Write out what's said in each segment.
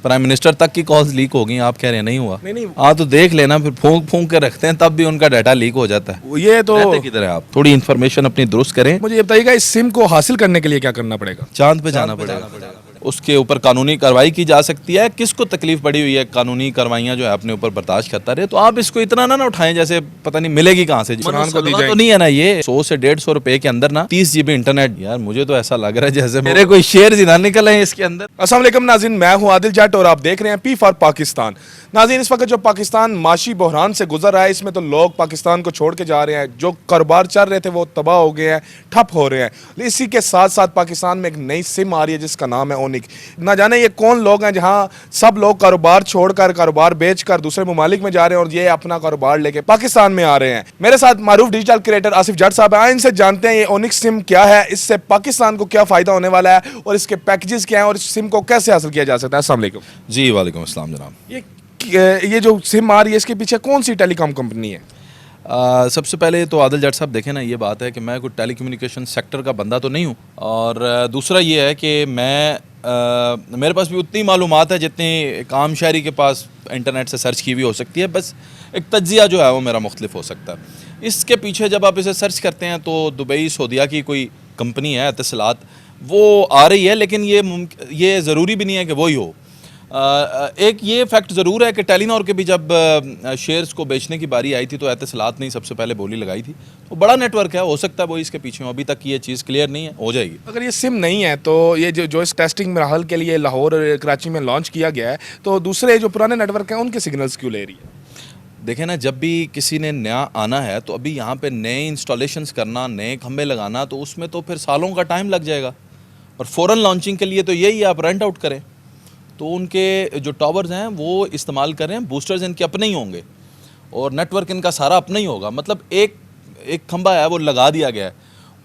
Prime minister तक की calls leak हो गई, आप कह रहे हैं नहीं हुआ। नहीं हाँ तो देख लेना, फिर फूंक फूंक के रखते हैं तब भी उनका डाटा लीक हो जाता है। ये तो रहते किधर है आप? थोड़ी इन्फॉर्मेशन अपनी दुरुस्त करें। मुझे ये बताइएगा, इस सिम को हासिल करने के लिए क्या करना पड़ेगा? चांद पे जाना पड़ेगा, उसके ऊपर कानूनी कार्रवाई की जा सकती है। किसको तकलीफ पड़ी हुई है कानूनी कार्रवाइयां जो है अपने ऊपर बर्दाश्त करता रहे, तो आप इसको इतना ना उठाएं जैसे पता नहीं मिलेगी कहाँ से। फरहान को दी तो जाएगी। नहीं है ना ये 100 से 150 रुपए के अंदर ना 30 GB इंटरनेट। यार मुझे तो ऐसा लग रहा है जैसे मेरे कोई शेयर ही ना निकल आए इसके अंदर। अस्सलाम वालेकुम नाज़रीन, मैं हूं आदिल जट और आप देख रहे हैं पी फॉर पाकिस्तान। नाज़रीन, इस वक्त जो पाकिस्तान माशी बहरान से गुजर रहा है, इसमें तो लोग पाकिस्तान को छोड़ के जा रहे हैं। जो कारोबार चल रहे थे वो तबाह हो गए हैं, ठप हो रहे हैं। इसी के साथ साथ पाकिस्तान में एक नई सिम आ रही है जिसका नाम है ओनिक। ना जाने ये कौन लोग हैं जहां सब लोग कारोबार छोड़कर, कारोबार बेचकर दूसरे ममालिक में जा रहे हैं और ये अपना कारोबार लेके पाकिस्तान में आ रहे हैं। मेरे साथ मारूफ डिजिटल क्रिएटर आसिफ जट साहब हैं। इनसे जानते हैं ये ओनिक सिम क्या है, इससे पाकिस्तान को क्या फायदा होने वाला है और इसके पैकेजेस क्या हैं और इस सिम को कैसे हासिल किया जा सकता है। अस्सलाम वालेकुम जी वालेकुम अस्सलाम जनाब। ये जो सिम आ रही है इसके पीछे कौन सी टेलीकॉम कंपनी है? सबसे पहले तो आदिल जट साहब देखें ना, ये बात है कि मैं कोई टेलीकम्युनिकेशन सेक्टर का बंदा तो नहीं हूँ, और दूसरा ये है कि मेरे पास भी उतनी मालूमात है जितनी एक आम शहरी के पास इंटरनेट से सर्च की भी हो सकती है। बस एक तज्जिया जो है वो मेरा मुख्तलिफ हो सकता है। इसके पीछे जब आप इसे सर्च करते हैं तो दुबई सऊदीया की कोई कंपनी है इत्तिसालात, वो आ रही है, लेकिन ये ज़रूरी भी नहीं है कि वही हो। एक ये फैक्ट ज़रूर है कि टेलीनॉर के भी जब शेयर्स को बेचने की बारी आई थी तो इत्तिसालात ने सबसे पहले बोली लगाई थी। तो बड़ा नेटवर्क है, हो सकता है वो इसके पीछे हो। अभी तक ये चीज़ क्लियर नहीं है, हो जाएगी। अगर ये सिम नहीं है तो ये जो इस टेस्टिंग मरहल के लिए लाहौर और कराची में लॉन्च किया गया है, तो दूसरे जो पुराने नेटवर्क हैं उनके सिग्नल्स क्यों ले रही है? देखें ना, जब भी किसी ने नया आना है तो अभी यहाँ पे नए इंस्टॉलेशंस करना, नए खंबे लगाना, तो उसमें तो फिर सालों का टाइम लग जाएगा। और फ़ौरन लॉन्चिंग के लिए तो यही आप रेंट आउट करें, तो उनके जो टावर्स हैं वो इस्तेमाल करें। बूस्टर्स इनके अपने ही होंगे और नेटवर्क इनका सारा अपना ही होगा। मतलब एक खंबा है वो लगा दिया गया है,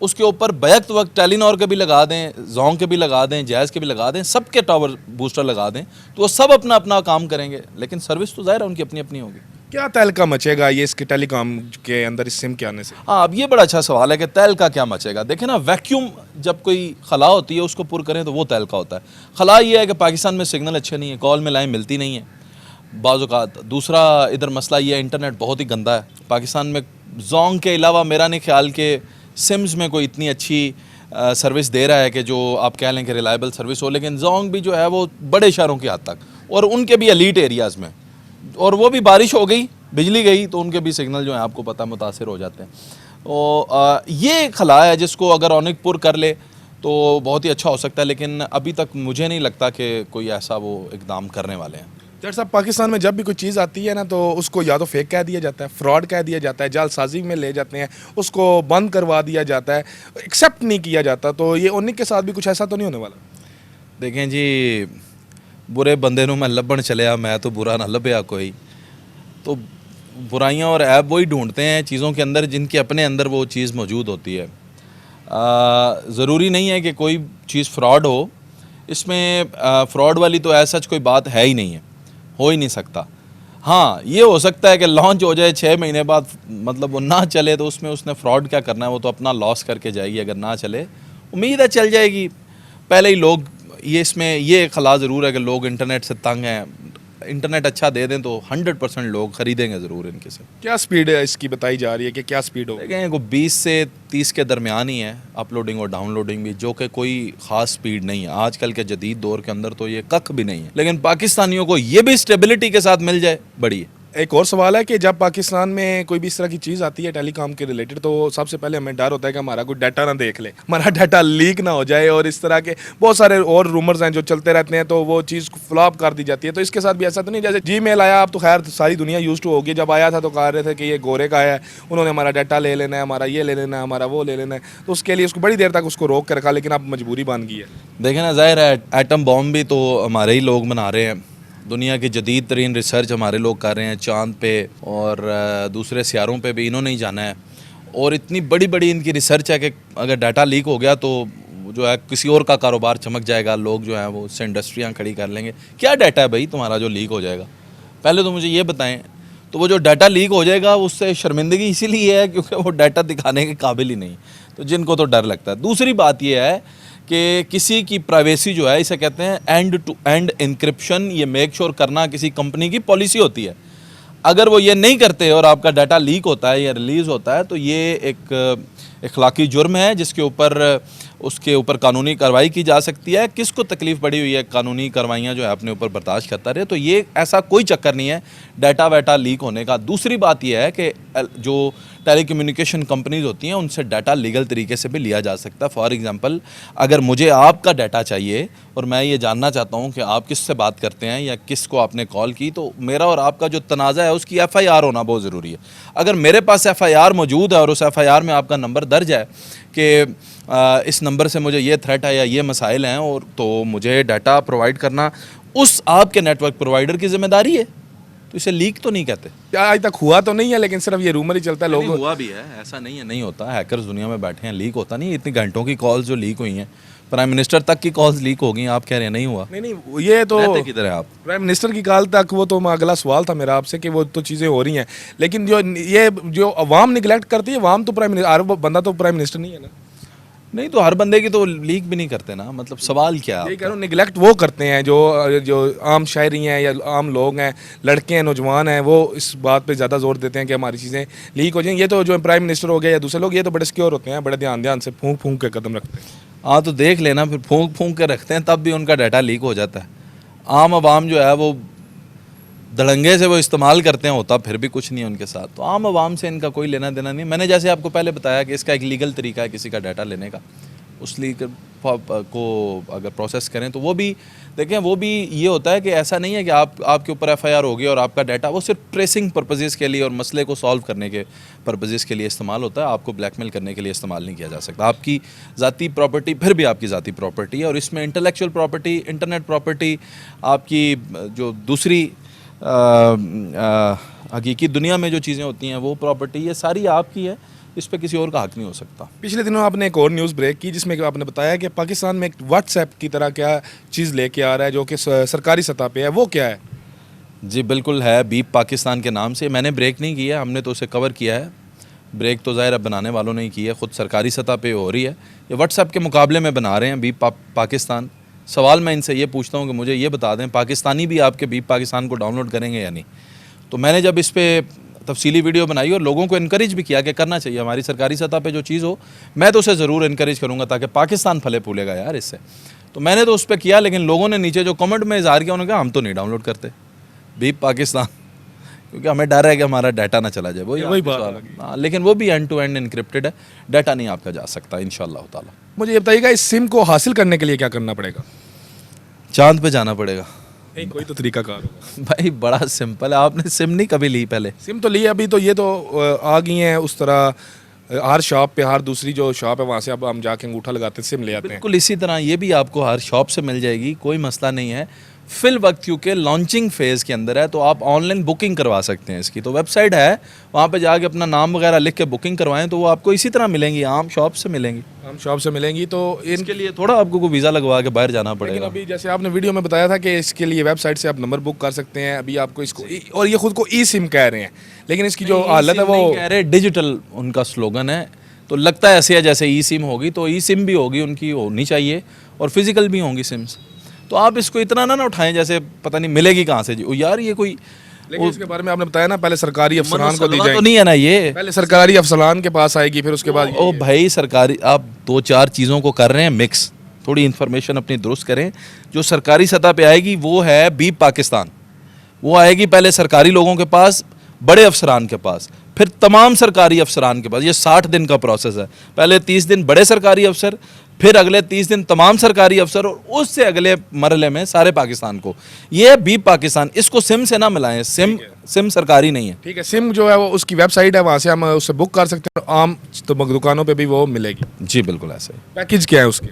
उसके ऊपर बैक वक्त टेलीनॉर के भी लगा दें, जोंग के भी लगा दें, जैज़ के भी लगा दें, सबके टावर बूस्टर लगा दें, तो वो सब अपना अपना काम करेंगे, लेकिन सर्विस तो ज़ाहिर है उनकी अपनी अपनी होगी। क्या तहलका मचेगा ये इसके टेलीकॉम के अंदर इस सिम के आने से? हाँ, अब ये बड़ा अच्छा सवाल है कि तैल का क्या मचेगा। देखें ना, वैक्यूम जब कोई खला होती है उसको पुर करें तो वो तैल का होता है। खला ये है कि पाकिस्तान में सिग्नल अच्छे नहीं है, कॉल में लाइन मिलती नहीं है बाज़-औक़ात। दूसरा इधर मसला ये है इंटरनेट बहुत ही गंदा है पाकिस्तान में। जोंग के अलावा मेरा नहीं ख्याल के सिम्स में कोई इतनी अच्छी सर्विस दे रहा है कि जो आप कह लें कि रिलायबल सर्विस हो। लेकिन जोंग भी जो है वो बड़े शहरों की हद तक, और उनके भी एलीट एरियाज़ में, और वो भी बारिश हो गई, बिजली गई, तो उनके भी सिग्नल जो है आपको पता मुतासिर हो जाते हैं। तो ये खला है जिसको अगर ओनिक पुर कर ले तो बहुत ही अच्छा हो सकता है, लेकिन अभी तक मुझे नहीं लगता कि कोई ऐसा वो इकदाम करने वाले हैं। जट साहब, पाकिस्तान में जब भी कोई चीज़ आती है ना तो उसको या तो फेक कह दिया जाता है, फ्रॉड कह दिया जाता है, जालसाजी में ले जाते हैं, उसको बंद करवा दिया जाता है, एक्सेप्ट नहीं किया जाता। तो ये ओनिक के साथ भी कुछ ऐसा तो नहीं होने वाला? देखें जी, बुरे बंदे नूं मैं लभण चलिया, मैं तो बुरा ना लभ्या कोई। तो बुराइयां और ऐब वही ढूंढते हैं चीज़ों के अंदर जिनके अपने अंदर वो चीज़ मौजूद होती है। ज़रूरी नहीं है कि कोई चीज़ फ्रॉड हो। इसमें फ्रॉड वाली तो ऐसा कोई बात है ही नहीं है, हो ही नहीं सकता। हाँ, ये हो सकता है कि लॉन्च हो जाए 6 महीने बाद, मतलब वो ना चले, तो उसमें उसने फ्रॉड क्या करना है, वो तो अपना लॉस करके जाएगी। अगर ना चले, उम्मीद है चल जाएगी। पहले ही लोग इसमें ये खला ज़रूर है कि लोग इंटरनेट से तंग हैं। इंटरनेट अच्छा दे दें तो 100% लोग ख़रीदेंगे ज़रूर इनके से। क्या स्पीड है इसकी बताई जा रही है कि क्या स्पीड हो? देखें, को 20 से 30 के दरमियान ही है अपलोडिंग और डाउनलोडिंग भी, जो कि कोई ख़ास स्पीड नहीं है। आजकल के जदीद दौर के अंदर तो ये कख भी नहीं है, लेकिन पाकिस्तानियों को ये भी स्टेबिलिटी के साथ मिल जाए, बड़ी है। एक और सवाल है कि जब पाकिस्तान में कोई भी इस तरह की चीज़ आती है टेलीकॉम के रिलेटेड, तो सबसे पहले हमें डर होता है कि हमारा कोई डाटा ना देख ले, हमारा डाटा लीक ना हो जाए, और इस तरह के बहुत सारे और रूमर्स हैं जो चलते रहते हैं, तो वो चीज़ फ्लॉप कर दी जाती है। तो इसके साथ भी ऐसा तो नहीं? जैसे जीमेल आया, अब तो खैर सारी दुनिया यूज टू होगी, जब आया था तो कह रहे थे कि ये गोरे का है, उन्होंने हमारा डाटा ले लेना है, हमारा ये ले लेना है, हमारा वो ले लेना है, तो उसके लिए उसको बड़ी देर तक उसको रोक कर रखा, लेकिन अब मजबूरी बन गई है। देखें ना, ज़ाहिर है एटम बॉम्ब भी तो हमारे ही लोग बना रहे हैं। दुनिया की जदीद तरीन रिसर्च हमारे लोग कर रहे हैं, चाँद पे और दूसरे सियारों पे भी इन्होंने ही जाना है। और इतनी बड़ी बड़ी इनकी रिसर्च है कि अगर डाटा लीक हो गया तो जो है किसी और का कारोबार चमक जाएगा, लोग जो है वो उससे इंडस्ट्रियाँ खड़ी कर लेंगे। क्या डाटा है भाई तुम्हारा जो लीक हो जाएगा? पहले तो मुझे ये बताएं। तो वो जो डाटा लीक हो जाएगा उससे शर्मिंदगी इसीलिए है क्योंकि वो डाटा दिखाने के काबिल ही नहीं, तो जिनको तो डर लगता है। दूसरी बात ये है कि किसी की प्राइवेसी जो है, इसे कहते हैं एंड टू एंड इनक्रिप्शन, ये मेक श्योर करना किसी कंपनी की पॉलिसी होती है। अगर वो ये नहीं करते और आपका डाटा लीक होता है या रिलीज़ होता है तो ये एक इखलाकी जुर्म है जिसके ऊपर उसके ऊपर कानूनी कार्रवाई की जा सकती है। किसको तकलीफ़ पड़ी हुई है कानूनी कार्रवाइयाँ जो है अपने ऊपर बर्दाश्त करता रहे, तो ये ऐसा कोई चक्कर नहीं है डाटा वाटा लीक होने का। दूसरी बात यह है कि जो टेलीकम्युनिकेशन कंपनीज होती हैं उनसे डाटा लीगल तरीके से भी लिया जा सकता है। फॉर एग्जांपल, अगर मुझे आपका डाटा चाहिए और मैं ये जानना चाहता हूँ कि आप किससे बात करते हैं या किसको आपने कॉल की, तो मेरा और आपका जो तनाज़ा है उसकी FIR होना बहुत ज़रूरी है। अगर मेरे पास FIR मौजूद है और उस FIR में आपका नंबर दर्ज है कि इस नंबर से मुझे ये थ्रेट है या ये मसाइल हैं, और तो मुझे डाटा प्रोवाइड करना उस आपके नेटवर्क प्रोवाइडर की जिम्मेदारी है, तो इसे लीक तो नहीं कहते। क्या आज तक हुआ तो नहीं है, लेकिन सिर्फ ये रूमर ही चलता है नहीं, लोग। हुआ भी है, ऐसा नहीं है नहीं होता। हैकर्स दुनिया में बैठे हैं, लीक होता नहीं। इतनी घंटों की कॉल्स जो लीक हुई हैं, प्राइम मिनिस्टर तक की कॉल्स लीक हो गई, आप कह रहे हैं नहीं हुआ। नहीं ये तो रहते किधर है आप? प्राइम मिनिस्टर की कॉल तक, वो तो अगला सवाल था मेरा आपसे कि वो तो चीज़ें हो रही हैं, लेकिन जो अवाम निगलेक्ट करती है, अवाम तो प्राइम मिनिस्टर, हर बंदा तो प्राइम मिनिस्टर नहीं है ना। नहीं तो हर बंदे की तो लीक भी नहीं करते ना, मतलब सवाल क्या है यही कह रहा हूँ, निगलेक्ट वो करते हैं जो आम शायरी हैं या आम लोग हैं, लड़के हैं, नौजवान हैं, वो इस बात पे ज़्यादा जोर देते हैं कि हमारी चीज़ें लीक हो जाएं। ये तो जो प्राइम मिनिस्टर हो गए या दूसरे लोग, ये तो बड़े सिक्योर होते हैं, बड़े ध्यान से फूंक फूंक के कदम रखते हैं। हाँ तो देख लेना, फिर फूंक फूंक के रखते हैं तब भी उनका डाटा लीक हो जाता है। आम आवाम जो है वो दड़ंगे से वो इस्तेमाल करते हैं, होता फिर भी कुछ नहीं है उनके साथ। तो आम आवाम से इनका कोई लेना देना नहीं। मैंने जैसे आपको पहले बताया कि इसका एक लीगल तरीका है किसी का डाटा लेने का, उस लीग को अगर प्रोसेस करें तो वो भी देखें, वो भी ये होता है कि ऐसा नहीं है कि आपके ऊपर FIR होगी और आपका डाटा वो सिर्फ ट्रेसिंग पर्पजेज़ के लिए और मसले को सॉल्व करने के पर्पजेज़ के लिए इस्तेमाल होता है। आपको ब्लैकमेल करने के लिए इस्तेमाल नहीं किया जा सकता। आपकी ज़ाती प्रॉपर्टी फिर भी आपकी ज़ाती प्रॉपर्टी है, और इसमें इंटेलेक्चुअल प्रॉपर्टी, इंटरनेट प्रॉपर्टी, आपकी जो दूसरी हकीकी दुनिया में जो चीज़ें होती हैं वो प्रॉपर्टी, ये सारी आपकी है, इस पर किसी और का हक नहीं हो सकता। पिछले दिनों आपने एक और न्यूज़ ब्रेक की जिसमें आपने बताया कि पाकिस्तान में एक व्हाट्सएप की तरह क्या चीज़ लेके आ रहा है जो कि सरकारी सतह पे है, वो क्या है? जी बिल्कुल है, बीप पाकिस्तान के नाम से। मैंने ब्रेक नहीं किया, हमने तो उसे कवर किया है। ब्रेक तो ज़ाहिर बनाने वालों ने ही की है, ख़ुद सरकारी सतह पे हो रही है। ये व्हाट्सएप के मुकाबले में बना रहे हैं बीप पाकिस्तान। सवाल मैं इनसे ये पूछता हूँ कि मुझे ये बता दें, पाकिस्तानी भी आपके बीप पाकिस्तान को डाउनलोड करेंगे या नहीं? तो मैंने जब इस पर तफसीली वीडियो बनाई और लोगों को इनकरेज भी किया कि करना चाहिए, हमारी सरकारी सतह पे जो चीज़ हो, मैं तो उसे ज़रूर इनकरेज करूँगा ताकि पाकिस्तान फले फूलेगा यार इससे। तो मैंने तो उस पर किया, लेकिन लोगों ने नीचे जो कमेंट में इज़हार किया, उन्होंने कहा हम तो नहीं डाउनलोड करते बीप पाकिस्तान, क्योंकि हमें डर है कि हमारा डाटा ना चला जाए। वही बात। हाँ, लेकिन वो भी एंड टू एंड इनक्रिप्टेड है, डाटा नहीं आपका जा सकता इंशाअल्लाह ताला। मुझे ये बताइएगा, इस सिम को हासिल करने के लिए क्या करना पड़ेगा? चांद पे जाना पड़ेगा। नहीं, कोई तो तरीकाकार होगा भाई बड़ा सिंपल है। आपने सिम नहीं कभी ली? पहले सिम तो ली, अभी तो ये तो आ गई हैं उस तरह, हर शॉप पे, हर दूसरी जो शॉप है वहाँ से अब हम जाके अंगूठा लगाते हैं, सिम ले आते हैं। बिल्कुल इसी तरह ये भी आपको हर शॉप से मिल जाएगी, कोई मसला नहीं है। फिल वक्त क्योंकि लॉन्चिंग फेज़ के अंदर है तो आप ऑनलाइन बुकिंग करवा सकते हैं इसकी। तो वेबसाइट है, वहाँ पे जाके अपना नाम वगैरह लिख के बुकिंग करवाएं तो वो आपको इसी तरह मिलेंगी, आम शॉप से मिलेंगी। आम शॉप से मिलेंगी, तो इनके लिए थोड़ा आपको कोई वीज़ा लगवा के बाहर जाना लेकिन पड़ेगा। अभी जैसे आपने वीडियो में बताया था कि इसके लिए वेबसाइट से आप नंबर बुक कर सकते हैं। अभी आपको इसको और ये खुद को ई सिम कह रहे हैं, लेकिन इसकी जो हालत है वो कह रहे डिजिटल उनका स्लोगन है। तो लगता है ऐसे है जैसे ई सिम होगी, तो ई सिम भी होगी, उनकी होनी चाहिए, और फिजिकल भी होंगी सिम्स। तो आप इसको इतना ना उठाएं जैसे पता नहीं मिलेगी कहाँ से जी। ओ यार ये कोई, लेकिन इसके बारे में आपने बताया ना, पहले सरकारी अफसरान को दी तो जाएगी। नहीं है ना ये, पहले सरकारी अफसरान के पास आएगी, फिर उसके बाद ओ भाई सरकारी, आप 2-4 चीज़ों को कर रहे हैं मिक्स। थोड़ी इन्फॉर्मेशन अपनी दुरुस्त करें। जो सरकारी सतह पे आएगी वो है बीप पाकिस्तान, वो आएगी पहले सरकारी लोगों के पास, बड़े अफसरान के पास, फिर तमाम सरकारी अफसरान के पास। ये 60 दिन का प्रोसेस है। पहले 30 दिन बड़े सरकारी अफसर, फिर अगले 30 दिन तमाम सरकारी अफसर, और उससे अगले मरहले में सारे पाकिस्तान को। ये बीप पाकिस्तान, इसको सिम से ना मिलाएं, सिम सरकारी नहीं है। ठीक है, सिम जो है वो उसकी वेबसाइट है, वहाँ से हम उससे बुक कर सकते हैं, आम तो दुकानों पे भी वो मिलेगी। जी बिल्कुल ऐसे ही। पैकेज क्या है उसके?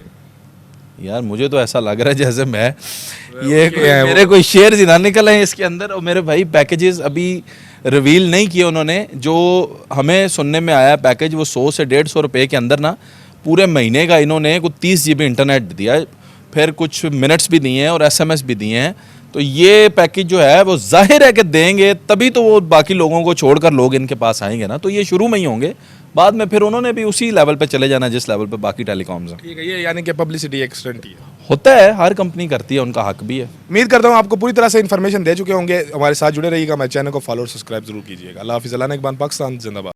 यार मुझे तो ऐसा लग रहा है जैसे मैं मेरे कोई शेयर ही ना निकल आए इसके अंदर। और मेरे भाई पैकेजेस अभी रिवील नहीं किए उन्होंने। जो हमें सुनने में आया पैकेज वो 100 से 150 रुपये के अंदर ना पूरे महीने का इन्होंने कुछ 30 GB इंटरनेट दिया है, फिर कुछ मिनट्स भी दिए हैं और SMS भी दिए हैं। तो ये पैकेज जो है वो जाहिर है कि देंगे तभी तो वो बाकी लोगों को छोड़कर लोग इनके पास आएंगे ना। तो ये शुरू में ही होंगे, बाद में फिर उन्होंने भी उसी लेवल पे चले जाना जिस लेवल पे बाकी टेलीकॉम्स हैं। ठीक है, ये यानी कि पब्लिसिटी एक्सटेंट ही है। होता है, हर कंपनी करती है, उनका हक भी है। उम्मीद करता हूँ आपको पूरी तरह से इन्फॉर्मेशन दे चुके होंगे। हमारे साथ जुड़े रहिएगा, हमारे चैनल को फॉलो और सब्सक्राइब जरूर कीजिएगा। अल्लाह हाफिज़, अल्लाह ने एक बान, पाकिस्तान जिंदाबाद।